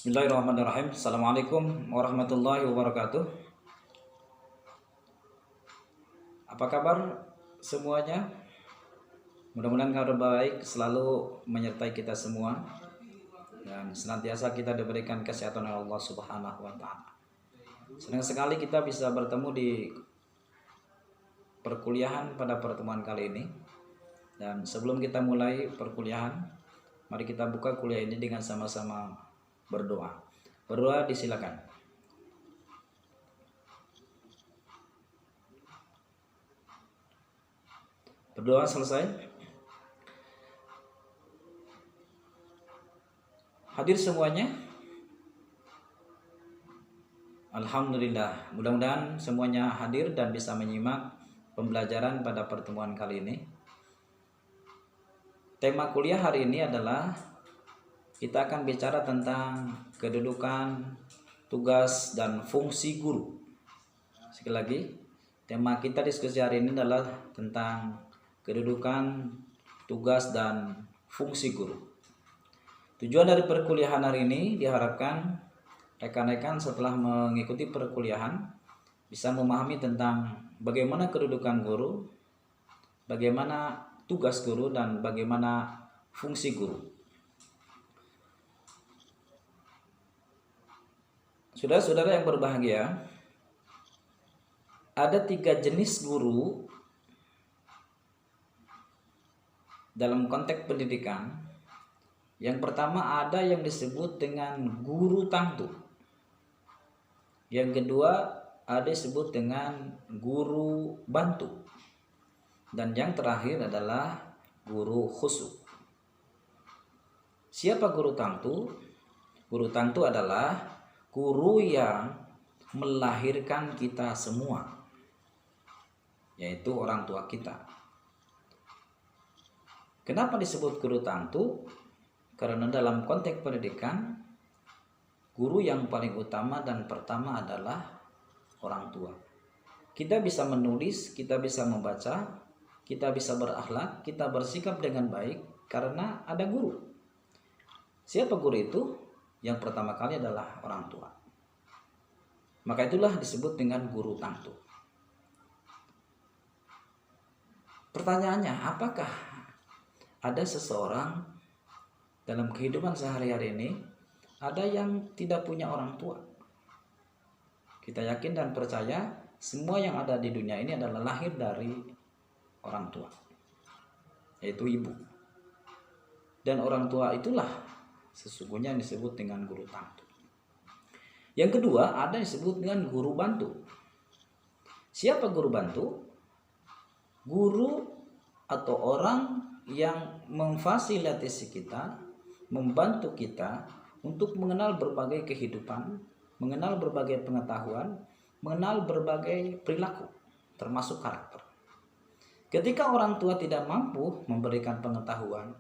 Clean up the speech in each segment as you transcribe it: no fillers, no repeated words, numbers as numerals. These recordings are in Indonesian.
Bismillahirrahmanirrahim. Assalamualaikum warahmatullahi wabarakatuh. Apa kabar semuanya? Mudah-mudahan kabar baik selalu menyertai kita semua dan senantiasa kita diberikan kesehatan oleh Allah Subhanahu wa taala. Senang sekali kita bisa bertemu di perkuliahan pada pertemuan kali ini. Dan sebelum kita mulai perkuliahan, mari kita buka kuliah ini dengan sama-sama berdoa. Berdoa disilakan. Berdoa selesai. Hadir semuanya. Alhamdulillah. Mudah-mudahan semuanya hadir dan bisa menyimak pembelajaran pada pertemuan kali ini. Tema kuliah hari ini adalah kita akan bicara tentang kedudukan, tugas, dan fungsi guru. Sekali lagi, tema kita diskusi hari ini adalah tentang kedudukan, tugas, dan fungsi guru. Tujuan dari perkuliahan hari ini diharapkan rekan-rekan setelah mengikuti perkuliahan bisa memahami tentang bagaimana kedudukan guru, bagaimana tugas guru, dan bagaimana fungsi guru. Saudara-saudara yang berbahagia, ada 3 jenis guru dalam konteks pendidikan. Yang pertama ada yang disebut dengan guru tangtu. Yang kedua ada disebut dengan guru bantu. Dan yang terakhir adalah guru khusyuk. Siapa guru tangtu? Guru tangtu adalah guru yang melahirkan kita semua, yaitu orang tua kita. Kenapa disebut guru tangtu? Karena dalam konteks pendidikan, guru yang paling utama dan pertama adalah orang tua. Kita bisa menulis, kita bisa membaca, kita bisa berakhlak, kita bersikap dengan baik karena ada guru. Siapa guru itu? Yang pertama kali adalah orang tua. Maka itulah disebut dengan guru tangtu. Pertanyaannya, apakah ada seseorang dalam kehidupan sehari-hari ini ada yang tidak punya orang tua? Kita yakin dan percaya semua yang ada di dunia ini adalah lahir dari orang tua, yaitu ibu. Dan orang tua itulah sesungguhnya yang disebut dengan guru tangtu. Yang kedua ada yang disebut dengan guru bantu. Siapa guru bantu? Guru atau orang yang memfasilitasi kita, membantu kita untuk mengenal berbagai kehidupan, mengenal berbagai pengetahuan, mengenal berbagai perilaku, termasuk karakter. Ketika orang tua tidak mampu memberikan pengetahuan,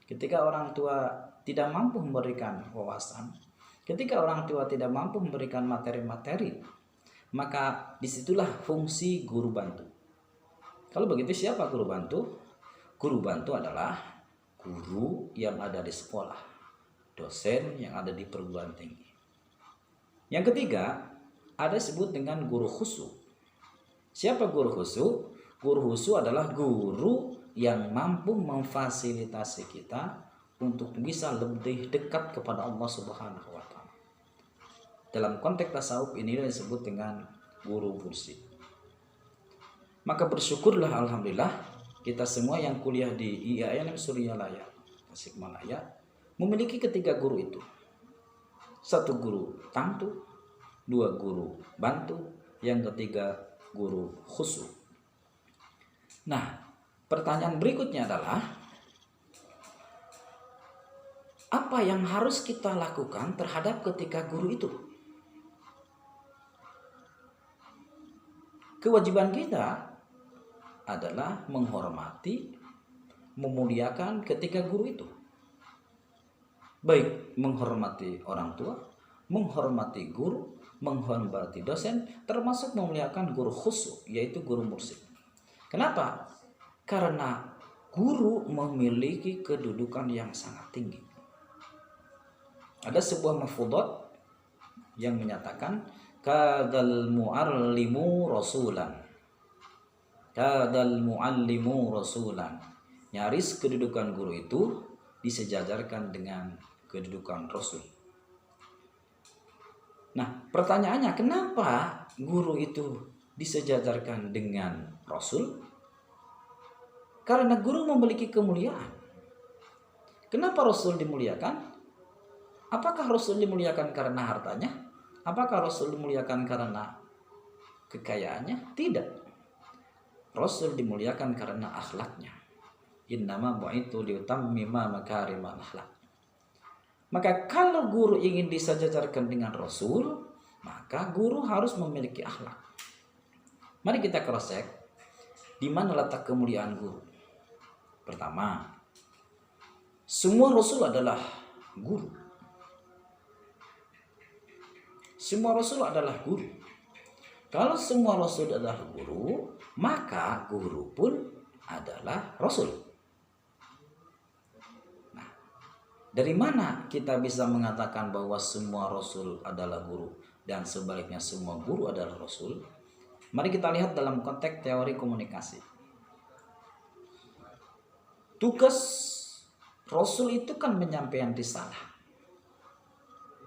ketika orang tua tidak mampu memberikan wawasan, ketika orang tua tidak mampu memberikan materi-materi, maka disitulah fungsi guru bantu. Kalau begitu siapa guru bantu? Guru bantu adalah guru yang ada di sekolah, dosen yang ada di perguruan tinggi. Yang ketiga, ada disebut dengan guru khusyuk. Siapa guru khusyuk? Guru khusyuk adalah guru yang mampu memfasilitasi kita untuk bisa lebih dekat kepada Allah Subhanahu wa taala. Dalam konteks tasawuf ini disebut dengan guru mursyid. Maka bersyukurlah alhamdulillah kita semua yang kuliah di IAIN Suryalaya Tasikmalaya memiliki ketiga guru itu. 1 guru tangtu, 2 guru bantu, yang ketiga guru khusyuk. Nah, pertanyaan berikutnya adalah apa yang harus kita lakukan terhadap ketiga guru itu? Kewajiban kita adalah menghormati, memuliakan ketiga guru itu. Baik menghormati orang tua, menghormati guru, menghormati dosen, termasuk memuliakan guru khusyuk, yaitu guru mursyid. Kenapa? Karena guru memiliki kedudukan yang sangat tinggi. Ada sebuah mafudot yang menyatakan kadal muallimu rasulan. Kadal muallimu rasulan. Nyaris kedudukan guru itu disejajarkan dengan kedudukan rasul. Nah, pertanyaannya, kenapa guru itu disejajarkan dengan rasul? Karena guru memiliki kemuliaan. Kenapa rasul dimuliakan? Apakah rasul dimuliakan karena hartanya? Apakah rasul dimuliakan karena kekayaannya? Tidak. Rasul dimuliakan karena akhlaknya. Innama bu'itsu liutammima makarimal akhlak. Maka kalau guru ingin disejajarkan dengan rasul, maka guru harus memiliki akhlak. Mari kita cross check di mana letak kemuliaan guru. Pertama, semua rasul adalah guru. Semua rasul adalah guru. Kalau semua rasul adalah guru, maka guru pun adalah rasul. Nah, dari mana kita bisa mengatakan bahwa semua rasul adalah guru dan sebaliknya semua guru adalah rasul? Mari kita lihat dalam konteks teori komunikasi. Tugas rasul itu kan menyampaikan risalah.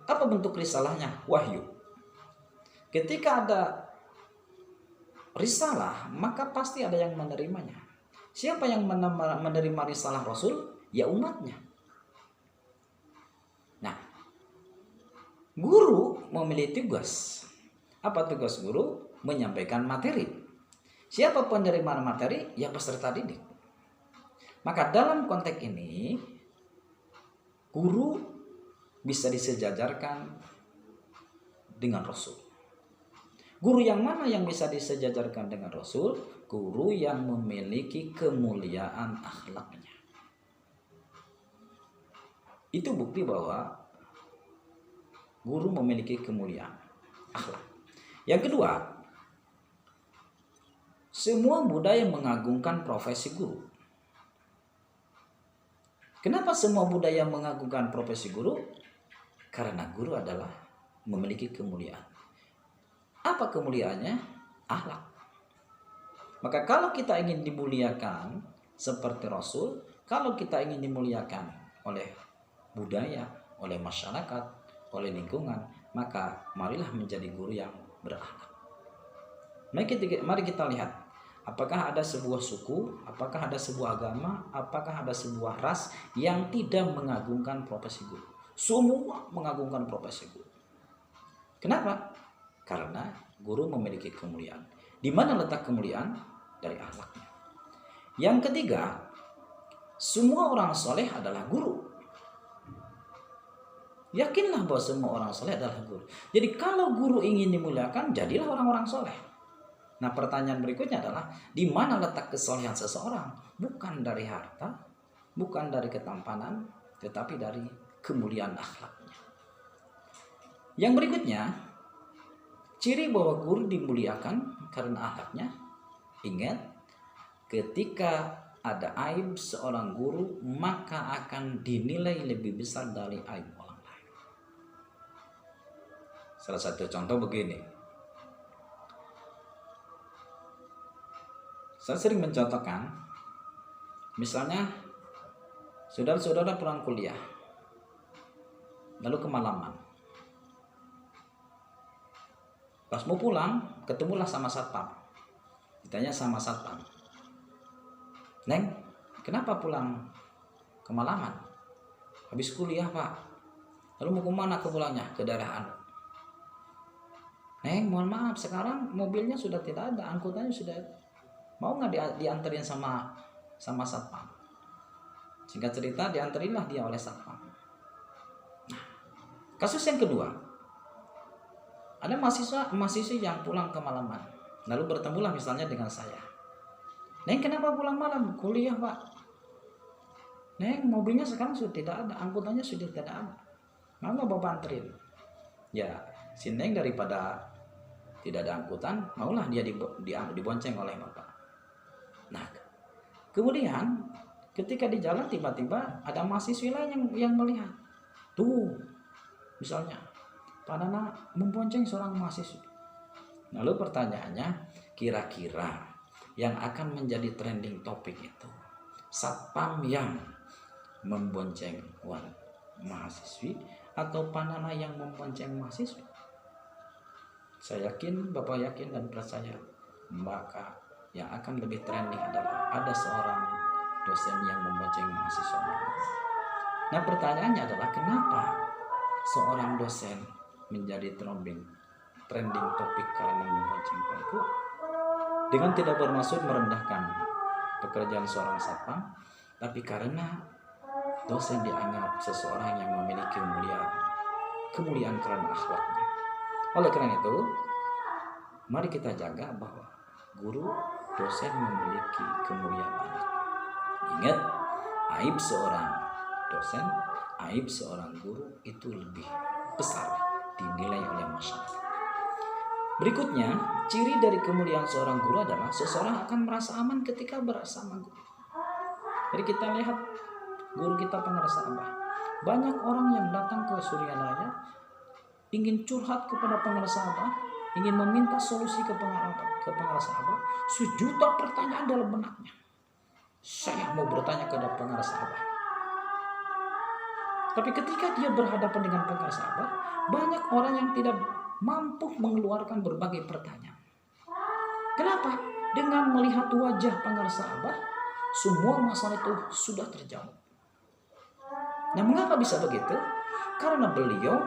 Apa bentuk risalahnya? Wahyu. Ketika ada risalah, maka pasti ada yang menerimanya. Siapa yang menerima risalah rasul? Ya umatnya. Nah, guru memiliki tugas. Apa tugas guru? Menyampaikan materi. Siapa penerima materi? Ya peserta didik. Maka dalam konteks ini, guru bisa disejajarkan dengan rasul. Guru yang mana yang bisa disejajarkan dengan rasul? Guru yang memiliki kemuliaan akhlaknya. Itu bukti bahwa guru memiliki kemuliaan akhlak. Yang kedua, semua budaya mengagungkan profesi guru. Kenapa semua budaya mengagungkan profesi guru? Karena guru adalah memiliki kemuliaan. Apa kemuliaannya? Akhlak. Maka kalau kita ingin dimuliakan seperti Rasul, kalau kita ingin dimuliakan oleh budaya, oleh masyarakat, oleh lingkungan, maka marilah menjadi guru yang berakhlak. Mari kita lihat. Apakah ada sebuah suku, apakah ada sebuah agama, apakah ada sebuah ras yang tidak mengagungkan profesi guru? Semua mengagungkan profesi guru. Kenapa? Karena guru memiliki kemuliaan. Di mana letak kemuliaan? Dari akhlaknya. Yang ketiga, semua orang soleh adalah guru. Yakinlah bahwa semua orang soleh adalah guru. Jadi kalau guru ingin dimuliakan, jadilah orang-orang soleh. Nah, pertanyaan berikutnya adalah di mana letak kesolehan seseorang? Bukan dari harta, bukan dari ketampanan, tetapi dari kemuliaan akhlaknya. Yang berikutnya, ciri bahwa guru dimuliakan karena akhlaknya. Ingat, ketika ada aib seorang guru, maka akan dinilai lebih besar dari aib orang lain. Salah satu contoh begini. Saya sering mencontohkan, misalnya saudara-saudara pulang kuliah, lalu kemalaman. Pas mau pulang, ketemulah sama satpam. Ditanya sama satpam, "Neng, kenapa pulang kemalaman?" "Habis kuliah, Pak." "Lalu mau kemana pulangnya?" "Ke daerah Anu." "Neng, mohon maaf, sekarang mobilnya sudah tidak ada, angkutannya sudah mau nggak dianterin sama satpam?" Singkat cerita, dianterinlah dia oleh satpam. Nah, kasus yang kedua, ada mahasiswa yang pulang kemalaman, lalu bertemulah misalnya dengan saya. "Neng, kenapa pulang malam?" "Kuliah, Pak." "Neng, mobilnya sekarang sudah tidak ada, angkutannya sudah tidak ada, mau nggak Bapak anterin?" Ya, si Neng daripada tidak ada angkutan, maulah dia dibonceng oleh Bapak. Nah, kemudian ketika di jalan tiba-tiba ada mahasiswa lain yang melihat. "Tuh, Misalnya, Pak Nana membonceng seorang mahasiswa. Lalu pertanyaannya, kira-kira yang akan menjadi trending topik itu satpam yang membonceng mahasiswi atau Pak Nana yang membonceng mahasiswi? Saya yakin, Bapak yakin dan percaya, maka yang akan lebih trending adalah ada seorang dosen yang membonceng mahasiswa. Nah, pertanyaannya adalah kenapa seorang dosen menjadi trending topik karena membonceng perempuan? Dengan tidak bermaksud merendahkan pekerjaan seorang satpam, tapi karena dosen dianggap seseorang yang memiliki kemuliaan karena akhlaknya. Oleh karena itu, mari kita jaga bahwa guru dosen memiliki kemuliaan akhlak. Ingat, aib seorang dosen, aib seorang guru itu lebih besar dinilai oleh masyarakat. Berikutnya, ciri dari kemuliaan seorang guru adalah seseorang akan merasa aman ketika bersama guru. Jadi kita lihat guru kita pengarsa Abah. Banyak orang yang datang ke Suryalaya ingin curhat kepada pengarsa Abah, ingin meminta solusi ke pengarsa Abah. Sejuta pertanyaan dalam benaknya. Saya mau bertanya kepada pengarsa Abah. Tapi ketika dia berhadapan dengan pengarsa Abah, banyak orang yang tidak mampu mengeluarkan berbagai pertanyaan. Kenapa? Dengan melihat wajah pengarsa Abah, semua masalah itu sudah terjawab. Nah, mengapa bisa begitu? Karena beliau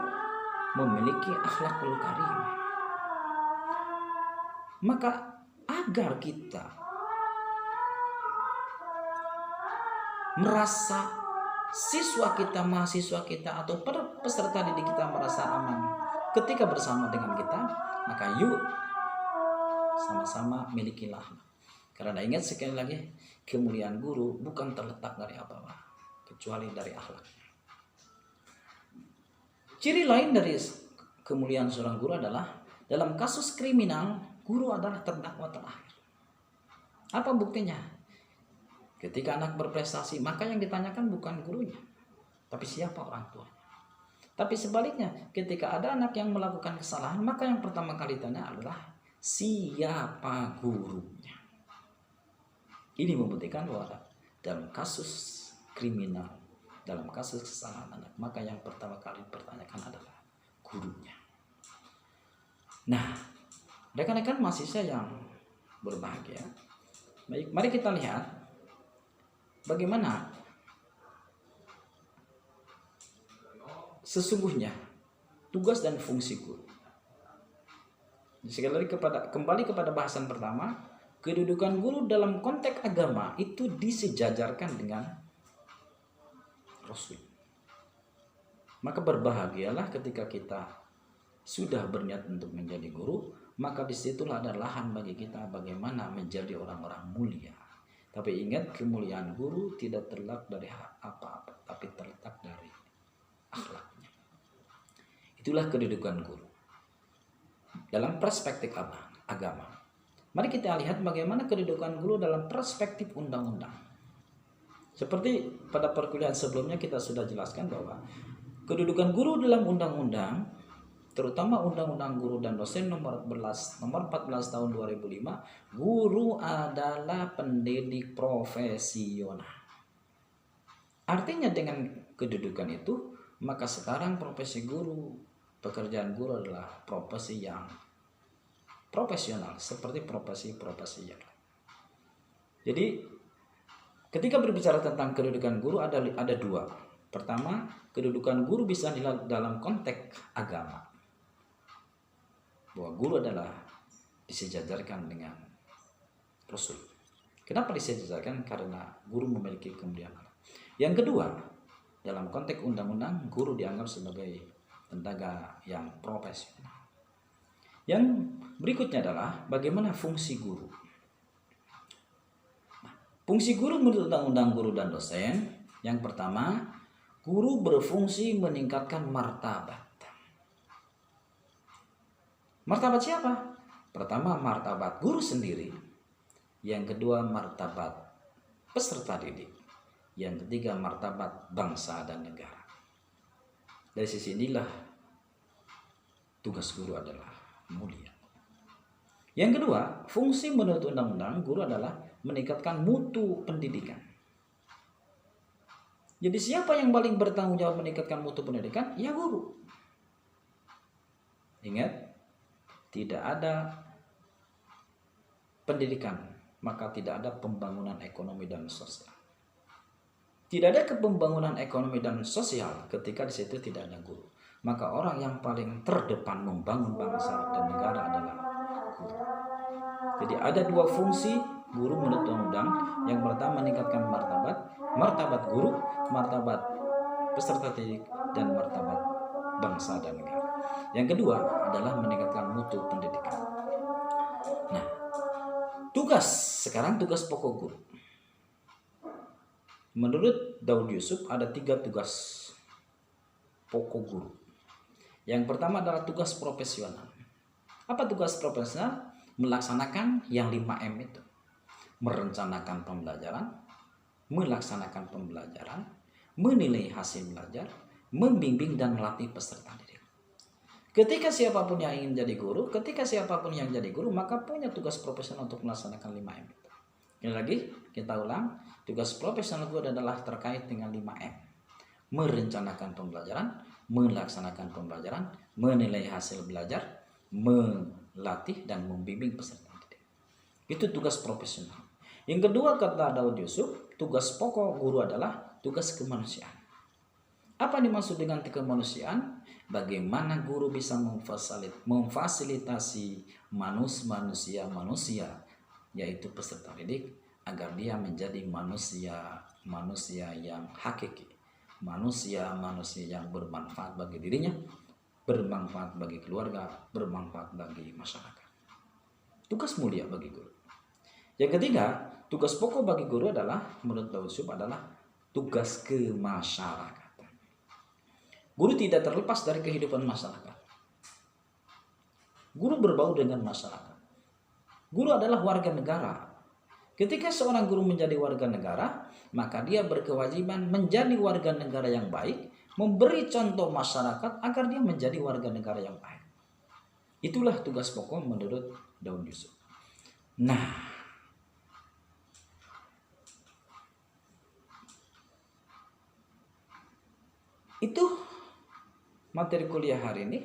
memiliki akhlakul karim. Maka agar kita merasa mahasiswa kita atau peserta didik kita merasa aman ketika bersama dengan kita, maka yuk sama-sama milikilah. Karena ingat sekali lagi, kemuliaan guru bukan terletak dari apa-apa, kecuali dari akhlaknya. Ciri lain dari kemuliaan seorang guru adalah dalam kasus kriminal, guru adalah terdakwa terakhir. Apa buktinya? Ketika anak berprestasi, maka yang ditanyakan bukan gurunya, tapi siapa orang tuanya. Tapi sebaliknya, ketika ada anak yang melakukan kesalahan, maka yang pertama kali ditanya adalah siapa gurunya. Ini membuktikan bahwa dalam kasus kriminal, dalam kasus kesalahan anak, maka yang pertama kali dipertanyakan adalah gurunya. Nah, rekan-rekan mahasiswa yang berbahagia, baik, mari kita lihat bagaimana sesungguhnya tugas dan fungsi guru. Sekali lagi kembali kepada bahasan pertama, kedudukan guru dalam konteks agama itu disejajarkan dengan Rasul. Maka berbahagialah ketika kita sudah berniat untuk menjadi guru, maka disitulah ada lahan bagi kita bagaimana menjadi orang-orang mulia. Tapi ingat, kemuliaan guru tidak terletak dari apa-apa, tapi terletak dari akhlaknya. Itulah kedudukan guru dalam perspektif agama. Mari kita lihat bagaimana kedudukan guru dalam perspektif undang-undang. Seperti pada perkuliahan sebelumnya kita sudah jelaskan bahwa kedudukan guru dalam undang-undang, terutama Undang-Undang Guru dan Dosen nomor 14 tahun 2005, guru adalah pendidik profesional. Artinya dengan kedudukan itu, maka sekarang profesi guru, pekerjaan guru adalah profesi yang profesional seperti profesi-profesi yang lain. Jadi ketika berbicara tentang kedudukan guru ada dua. Pertama, kedudukan guru bisa dilihat dalam konteks agama, bahwa guru adalah disejajarkan dengan Rasul. Kenapa disejajarkan? Karena guru memiliki kemuliaan. Yang kedua, dalam konteks undang-undang, guru dianggap sebagai tenaga yang profesional. Yang berikutnya adalah bagaimana fungsi guru. Fungsi guru menurut Undang-Undang Guru dan Dosen, yang pertama, guru berfungsi meningkatkan martabat. Martabat siapa? Pertama, martabat guru sendiri. Yang kedua, martabat peserta didik. Yang ketiga, martabat bangsa dan negara. Dari sisi inilah tugas guru adalah mulia. Yang kedua, fungsi menurut undang-undang guru adalah meningkatkan mutu pendidikan. Jadi siapa yang paling bertanggung jawab meningkatkan mutu pendidikan? Ya guru. Ingat, tidak ada pendidikan, maka tidak ada pembangunan ekonomi dan sosial. Tidak ada pembangunan ekonomi dan sosial ketika di situ tidak ada guru. Maka orang yang paling terdepan membangun bangsa dan negara adalah guru. Jadi ada dua fungsi guru menurut undang-undang. Yang pertama meningkatkan martabat guru, martabat peserta didik, dan martabat bangsa dan negara. Yang kedua adalah meningkatkan mutu pendidikan. Nah, tugas pokok guru. Menurut Daud Yusuf ada 3 tugas pokok guru. Yang pertama adalah tugas profesional. Apa tugas profesional? Melaksanakan yang 5M itu. Merencanakan pembelajaran, melaksanakan pembelajaran, menilai hasil belajar, membimbing dan melatih peserta didik. Ketika siapapun yang ingin jadi guru, maka punya tugas profesional untuk melaksanakan 5M itu. Ini lagi kita ulang, tugas profesional guru adalah terkait dengan 5M. Merencanakan pembelajaran, melaksanakan pembelajaran, menilai hasil belajar, melatih dan membimbing peserta didik. Itu tugas profesional. Yang kedua kata Daud Yusuf, tugas pokok guru adalah tugas kemanusiaan. Apa dimaksud dengan kemanusiaan? Bagaimana guru bisa memfasilitasi manusia, yaitu peserta didik, agar dia menjadi manusia yang hakiki, manusia yang bermanfaat bagi dirinya, bermanfaat bagi keluarga, bermanfaat bagi masyarakat. Tugas mulia bagi guru. Yang ketiga, tugas pokok bagi guru adalah menurut Daud Yusuf adalah tugas kemasyarakatan. Guru tidak terlepas dari kehidupan masyarakat. Guru berbau dengan masyarakat. Guru adalah warga negara. Ketika seorang guru menjadi warga negara, maka dia berkewajiban menjadi warga negara yang baik, memberi contoh masyarakat agar dia menjadi warga negara yang baik. Itulah tugas pokok menurut Daud Yusuf. Nah, itu materi kuliah hari ini.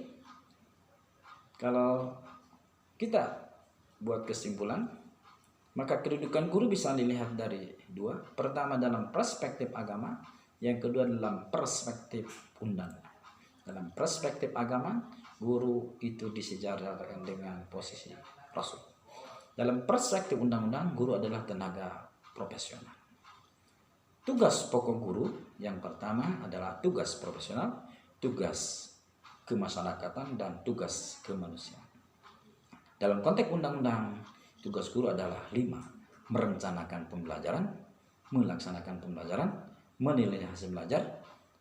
Kalau kita buat kesimpulan, maka kedudukan guru bisa dilihat dari 2. Pertama dalam perspektif agama, yang kedua dalam perspektif undang-undang. Dalam perspektif agama, guru itu disejarahkan dengan posisi rasul. Dalam perspektif undang-undang, guru adalah tenaga profesional. Tugas pokok guru yang pertama adalah tugas profesional, tugas kemasyarakatan, dan tugas kemanusiaan. Dalam konteks undang-undang, tugas guru adalah 5. Merencanakan pembelajaran, melaksanakan pembelajaran, menilai hasil belajar,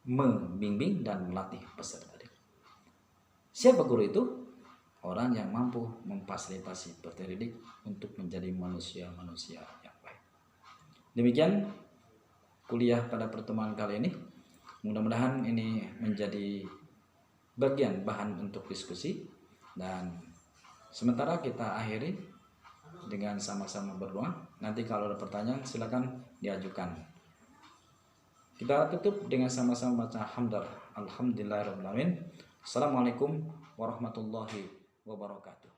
membimbing dan melatih peserta didik. Siapa guru itu? Orang yang mampu memfasilitasi peserta didik untuk menjadi manusia yang baik. Demikian kuliah pada pertemuan kali ini. Mudah-mudahan ini menjadi bagian bahan untuk diskusi, dan sementara kita akhiri dengan sama-sama berdoa. Nanti kalau ada pertanyaan silakan diajukan. Kita tutup dengan sama-sama baca hamdal. Alhamdulillahirabbil alamin. Assalamualaikum warahmatullahi wabarakatuh.